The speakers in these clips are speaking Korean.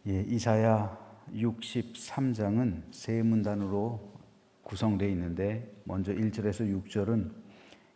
이사야 63장은 세 문단으로 구성되어 있는데, 먼저 1절에서 6절은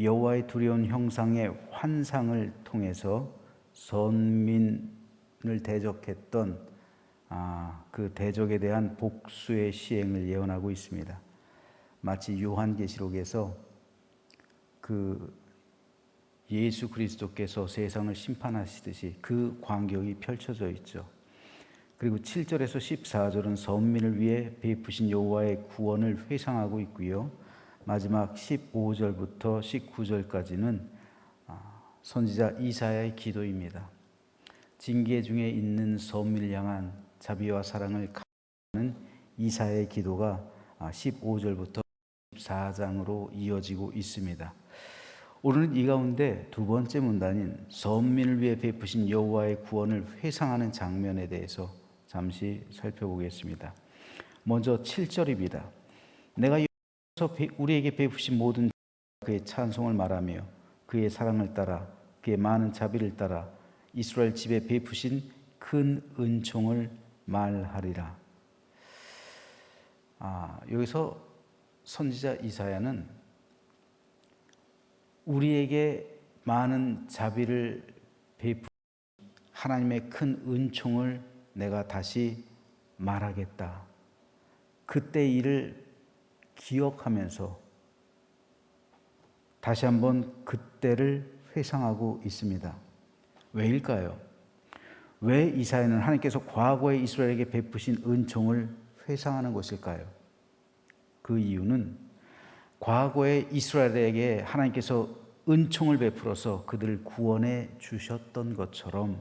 여호와의 두려운 형상의 환상을 통해서 선민을 대적했던 그 대적에 대한 복수의 시행을 예언하고 있습니다. 마치 요한계시록에서 그 예수 그리스도께서 세상을 심판하시듯이 그 광경이 펼쳐져 있죠. 그리고 7절에서 14절은 선민을 위해 베푸신 여호와의 구원을 회상하고 있고요. 마지막 15절부터 19절까지는 선지자 이사야의 기도입니다. 징계 중에 있는 선민을 향한 자비와 사랑을 가는 이사야의 기도가 15절부터 14장으로 이어지고 있습니다. 오늘은 이 가운데 두 번째 문단인 선민을 위해 베푸신 여호와의 구원을 회상하는 장면에 대해서 잠시 살펴보겠습니다. 먼저 7절입니다. 내가 여호와께서 우리에게 베푸신 모든 그의 찬송을 말하며 그의 사랑을 따라 그의 많은 자비를 따라 이스라엘 집에 베푸신 큰 은총을 말하리라. 여기서 선지자 이사야는 우리에게 많은 자비를 베푸신 하나님의 큰 은총을 내가 다시 말하겠다. 그때 일을 기억하면서 다시 한번 그때를 회상하고 있습니다. 왜일까요? 왜 이사야는 하나님께서 과거에 이스라엘에게 베푸신 은총을 회상하는 것일까요? 그 이유는 과거에 이스라엘에게 하나님께서 은총을 베풀어서 그들을 구원해 주셨던 것처럼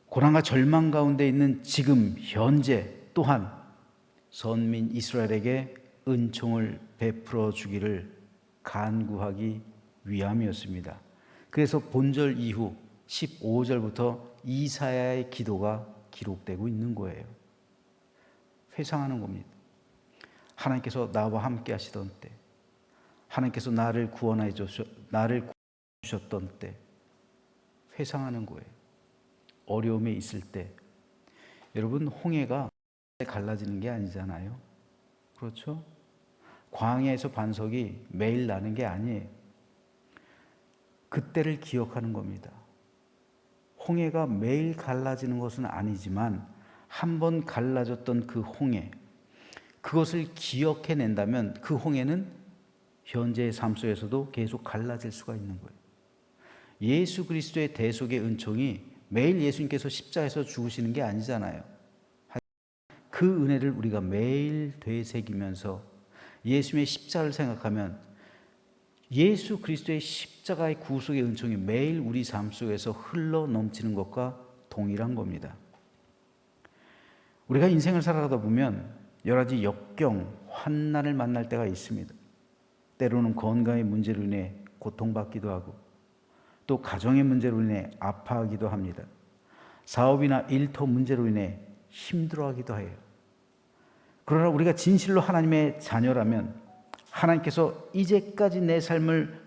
고난과 절망 가운데 있는 지금 현재 또한 선민 이스라엘에게 은총을 베풀어 주기를 간구하기 위함이었습니다. 그래서 본절 이후 15절부터 이사야의 기도가 기록되고 있는 거예요. 회상하는 겁니다. 하나님께서 나와 함께 하시던 때, 하나님께서 나를 구원해 주셨던 때 회상하는 거예요. 어려움에 있을 때, 여러분, 홍해가 갈라지는 게 아니잖아요. 그렇죠? 광야에서 반석이 매일 나는 게 아니에요. 그때를 기억하는 겁니다. 홍해가 매일 갈라지는 것은 아니지만 한 번 갈라졌던 그 홍해, 그것을 기억해낸다면 그 홍해는 현재의 삶 속에서도 계속 갈라질 수가 있는 거예요. 예수 그리스도의 대속의 은총이 매일 예수님께서 십자가에서 죽으시는 게 아니잖아요. 그 은혜를 우리가 매일 되새기면서 예수님의 십자가를 생각하면 예수 그리스도의 십자가의 구속의 은총이 매일 우리 삶 속에서 흘러 넘치는 것과 동일한 겁니다. 우리가 인생을 살아가다 보면 여러 가지 역경, 환난을 만날 때가 있습니다. 때로는 건강의 문제로 인해 고통받기도 하고, 또 가정의 문제로 인해 아파하기도 합니다. 사업이나 일터 문제로 인해 힘들어하기도 해요. 그러나 우리가 진실로 하나님의 자녀라면 하나님께서 이제까지 내 삶을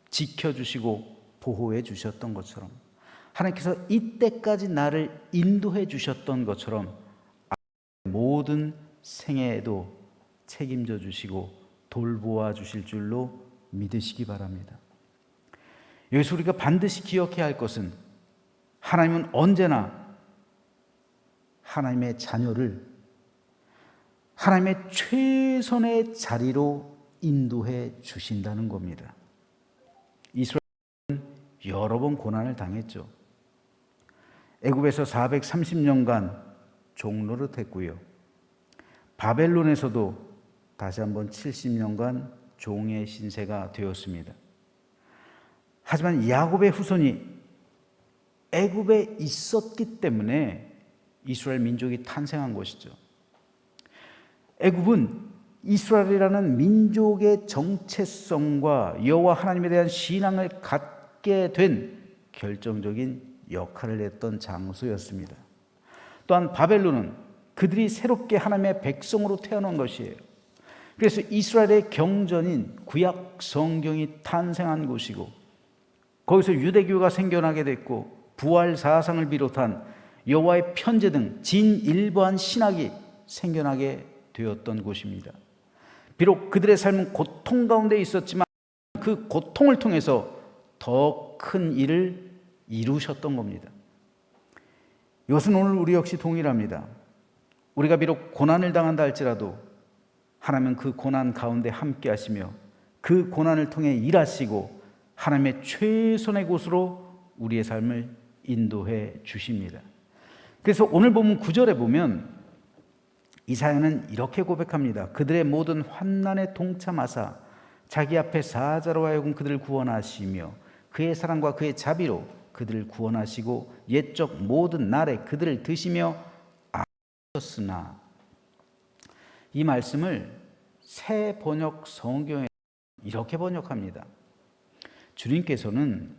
지켜주시고 보호해 주셨던 것처럼, 하나님께서 이때까지 나를 인도해 주셨던 것처럼 모든 생애에도 책임져 주시고 돌보아 주실 줄로 믿으시기 바랍니다. 여기서 우리가 반드시 기억해야 할 것은 하나님은 언제나 하나님의 자녀를 하나님의 최선의 자리로 인도해 주신다는 겁니다. 이스라엘은 여러 번 고난을 당했죠. 애굽에서 430년간 종노릇했고요. 바벨론에서도 다시 한번 70년간 종의 신세가 되었습니다. 하지만 야곱의 후손이 애굽에 있었기 때문에 이스라엘 민족이 탄생한 것이죠. 애굽은 이스라엘이라는 민족의 정체성과 여호와 하나님에 대한 신앙을 갖게 된 결정적인 역할을 했던 장소였습니다. 또한 바벨론은 그들이 새롭게 하나님의 백성으로 태어난 것이에요. 그래서 이스라엘의 경전인 구약 성경이 탄생한 곳이고, 거기서 유대교가 생겨나게 됐고, 부활 사상을 비롯한 여호와의 편제 등 진일보한 신학이 생겨나게 되었던 곳입니다. 비록 그들의 삶은 고통 가운데 있었지만 그 고통을 통해서 더 큰 일을 이루셨던 겁니다. 이것은 오늘 우리 역시 동일합니다. 우리가 비록 고난을 당한다 할지라도 하나님은 그 고난 가운데 함께 하시며 그 고난을 통해 일하시고 하나님의 최선의 곳으로 우리의 삶을 인도해 주십니다. 그래서 오늘 보면 9절에 보면 이사야는 이렇게 고백합니다. 그들의 모든 환난에 동참하사 자기 앞에 사자로 하여금 그들을 구원하시며 그의 사랑과 그의 자비로 그들을 구원하시고 옛적 모든 날에 그들을 드시며 아셨으나, 이 말씀을 새 번역 성경에 이렇게 번역합니다. 주님께서는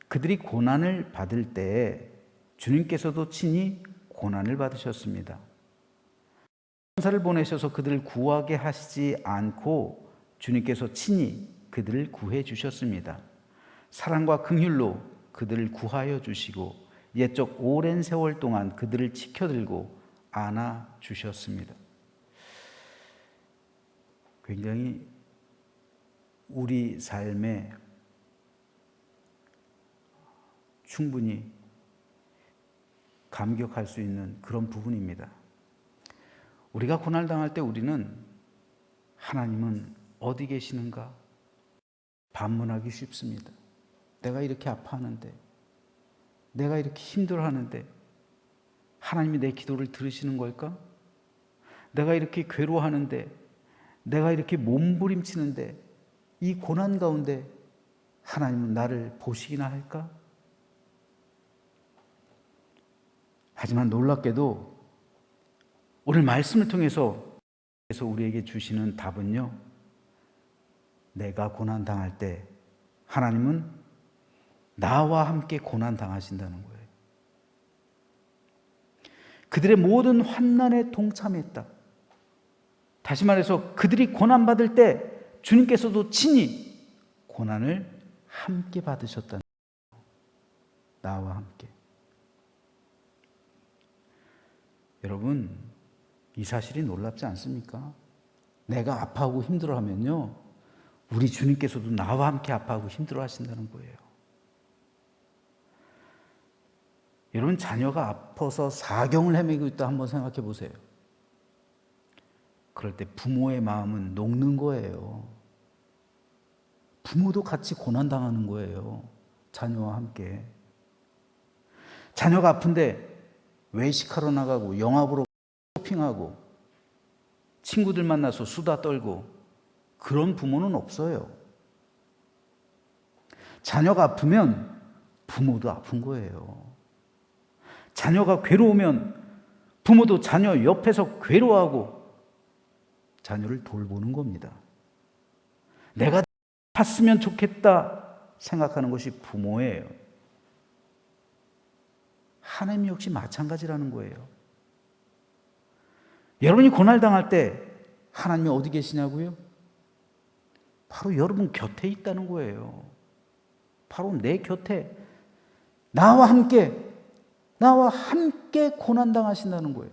그들이 고난을 받을 때 주님께서도 친히 고난을 받으셨습니다. 천사를 보내셔서 그들을 구하게 하시지 않고 주님께서 친히 그들을 구해 주셨습니다. 사랑과 긍휼로 그들을 구하여 주시고 옛적 오랜 세월 동안 그들을 지켜들고 안아 주셨습니다. 굉장히 우리 삶에 충분히 감격할 수 있는 그런 부분입니다. 우리가 고난을 당할 때 우리는 하나님은 어디 계시는가 반문하기 쉽습니다. 내가 이렇게 아파하는데, 내가 이렇게 힘들어하는데 하나님이 내 기도를 들으시는 걸까? 내가 이렇게 괴로워하는데, 내가 이렇게 몸부림치는데 이 고난 가운데 하나님은 나를 보시기나 할까? 하지만 놀랍게도 오늘 말씀을 통해서 우리에게 주시는 답은요, 내가 고난 당할 때 하나님은 나와 함께 고난 당하신다는 거예요. 그들의 모든 환난에 동참했다. 다시 말해서 그들이 고난 받을 때 주님께서도 친히 고난을 함께 받으셨다는 거예요. 나와 함께. 여러분, 이 사실이 놀랍지 않습니까? 내가 아파하고 힘들어하면요, 우리 주님께서도 나와 함께 아파하고 힘들어하신다는 거예요. 여러분, 자녀가 아파서 사경을 헤매고 있다 한번 생각해 보세요. 그럴 때 부모의 마음은 녹는 거예요. 부모도 같이 고난당하는 거예요. 자녀와 함께. 자녀가 아픈데 외식하러 나가고 영화 보러 쇼핑하고 친구들 만나서 수다 떨고 그런 부모는 없어요. 자녀가 아프면 부모도 아픈 거예요. 자녀가 괴로우면 부모도 자녀 옆에서 괴로워하고 자녀를 돌보는 겁니다. 내가 봤으면 좋겠다 생각하는 것이 부모예요. 하나님 역시 마찬가지라는 거예요. 여러분이 고난당할 때 하나님이 어디 계시냐고요? 바로 여러분 곁에 있다는 거예요. 바로 내 곁에 나와 함께 고난당하신다는 거예요.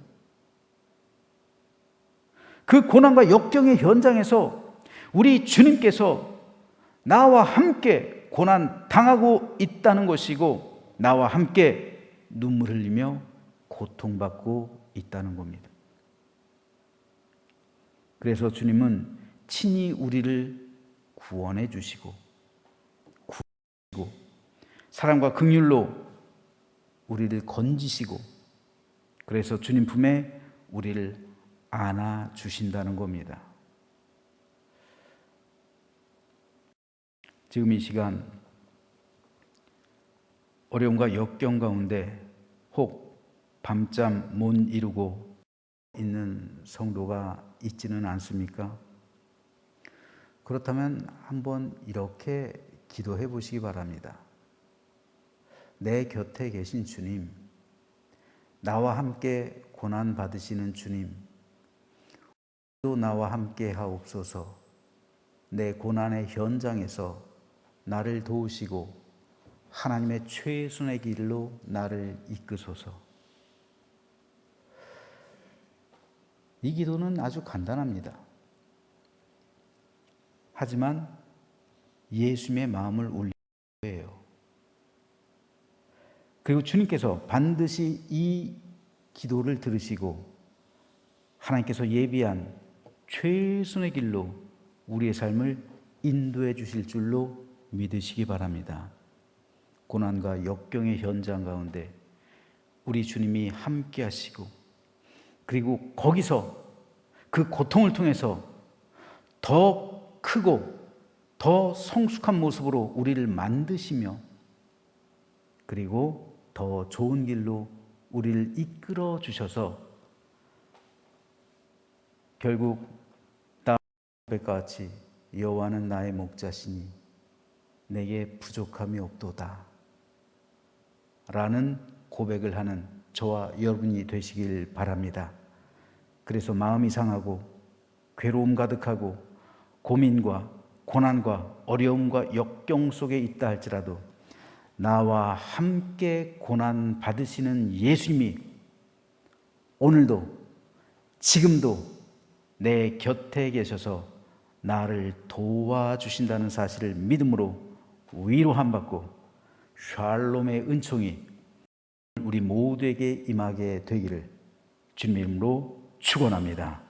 그 고난과 역경의 현장에서 우리 주님께서 나와 함께 고난당하고 있다는 것이고 나와 함께 눈물 흘리며 고통받고 있다는 겁니다. 그래서 주님은 친히 우리를 구원해 주시고 사랑과 긍휼로 우리를 건지시고 그래서 주님 품에 우리를 안아 주신다는 겁니다. 지금 이 시간 어려움과 역경 가운데 혹 밤잠 못 이루고 있는 성도가 있지는 않습니까? 그렇다면 한번 이렇게 기도해 보시기 바랍니다. 내 곁에 계신 주님, 나와 함께 고난 받으시는 주님, 또 나와 함께 하옵소서. 내 고난의 현장에서 나를 도우시고 하나님의 최선의 길로 나를 이끄소서. 이 기도는 아주 간단합니다. 하지만 예수님의 마음을 울리는 거예요. 그리고 주님께서 반드시 이 기도를 들으시고 하나님께서 예비한 최선의 길로 우리의 삶을 인도해 주실 줄로 믿으시기 바랍니다. 고난과 역경의 현장 가운데 우리 주님이 함께 하시고, 그리고 거기서 그 고통을 통해서 더 크고 더 성숙한 모습으로 우리를 만드시며, 그리고 더 좋은 길로 우리를 이끌어 주셔서 결국 다윗과 같이 여호와는 나의 목자시니 내게 부족함이 없도다 라는 고백을 하는 저와 여러분이 되시길 바랍니다. 그래서 마음이 상하고 괴로움 가득하고 고민과 고난과 어려움과 역경 속에 있다 할지라도 나와 함께 고난 받으시는 예수님이 오늘도 지금도 내 곁에 계셔서 나를 도와주신다는 사실을 믿음으로 위로함 받고 샬롬의 은총이 우리 모두에게 임하게 되기를 주님 이름으로 축원합니다.